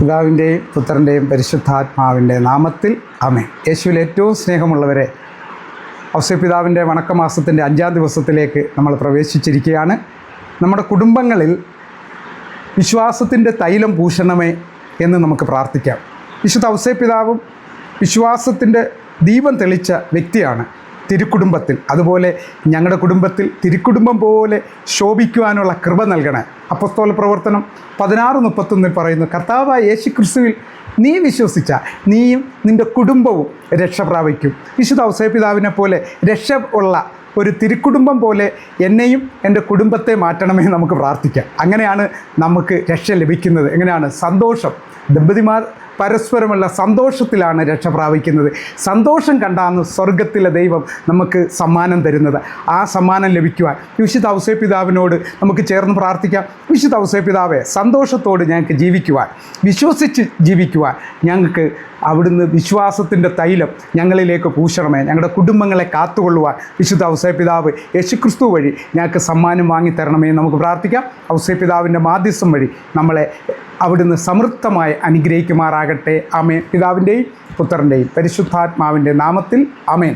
പിതാവിൻ്റെയും പുത്രൻ്റെയും പരിശുദ്ധാത്മാവിൻ്റെ നാമത്തിൽ ആമേൻ. യേശുവിൽ ഏറ്റവും സ്നേഹമുള്ളവരെ, ഔസേപ്പിതാവിൻ്റെ വണക്കമാസത്തിൻ്റെ 5-ാം ദിവസത്തിലേക്ക് നമ്മൾ പ്രവേശിച്ചിരിക്കുകയാണ്. നമ്മുടെ കുടുംബങ്ങളിൽ വിശ്വാസത്തിൻ്റെ തൈലം പൂശണമേ എന്ന് നമുക്ക് പ്രാർത്ഥിക്കാം. വിശുദ്ധ ഔസേപ്പിതാവും വിശ്വാസത്തിൻ്റെ ദീപം തെളിച്ച വ്യക്തിയാണ് തിരുക്കുടുംബത്തിൽ. അതുപോലെ ഞങ്ങളുടെ കുടുംബത്തിൽ തിരുക്കുടുംബം പോലെ ശോഭിക്കുവാനുള്ള കൃപ നൽകണേ. അപ്പോസ്തല പ്രവർത്തനം 16:31 പറയുന്നു, കർത്താവായ യേശു ക്രിസ്തുവിൽ നീ വിശ്വസിച്ച നീയും നിൻ്റെ കുടുംബവും രക്ഷ പ്രാപിക്കും. വിശുദ്ധ ഔസേപ്പിതാവിനെ പോലെ രക്ഷ ഉള്ള ഒരു തിരുക്കുടുംബം പോലെ എന്നെയും എൻ്റെ കുടുംബത്തെ മാറ്റണമേ നമുക്ക് പ്രാർത്ഥിക്കാം. അങ്ങനെയാണ് നമുക്ക് രക്ഷ ലഭിക്കുന്നത്. എങ്ങനെയാണ്? സന്തോഷം. ദമ്പതിമാർ പരസ്പരമുള്ള സന്തോഷത്തിലാണ് രക്ഷ പ്രാപിക്കുന്നത്. സന്തോഷം കണ്ടാണ് സ്വർഗത്തിലെ ദൈവം നമുക്ക് സമ്മാനം തരുന്നത്. ആ സമ്മാനം ലഭിക്കുവാൻ വിശുദ്ധ ഔസേപ്പിതാവിനോട് നമുക്ക് ചേർന്ന് പ്രാർത്ഥിക്കാം. വിശുദ്ധ ഔസേപ്പിതാവേ, സന്തോഷത്തോട് ഞങ്ങൾക്ക് ജീവിക്കുവാൻ, വിശ്വസിച്ച് ജീവിക്കുവാൻ ഞങ്ങൾക്ക് അവിടുന്ന് വിശ്വാസത്തിൻ്റെ തൈലം ഞങ്ങളിലേക്ക് പൂശണമേ. ഞങ്ങളുടെ കുടുംബങ്ങളെ കാത്തുകൊള്ളുവാൻ വിശുദ്ധ ഔസേപ്പിതാവ് യേശുക്രിസ്തു വഴി ഞങ്ങൾക്ക് സമ്മാനം വാങ്ങിത്തരണമേ നമുക്ക് പ്രാർത്ഥിക്കാം. ഔസേപ്പിതാവിൻ്റെ മാധ്യസ്ഥം വഴി നമ്മളെ അവിടുന്ന് സമൃദ്ധമായി അനുഗ്രഹിക്കുമാറാകട്ടെ. ആമേൻ. പിതാവിൻ്റെയും പുത്രൻ്റെയും പരിശുദ്ധാത്മാവിൻ്റെ നാമത്തിൽ ആമേൻ.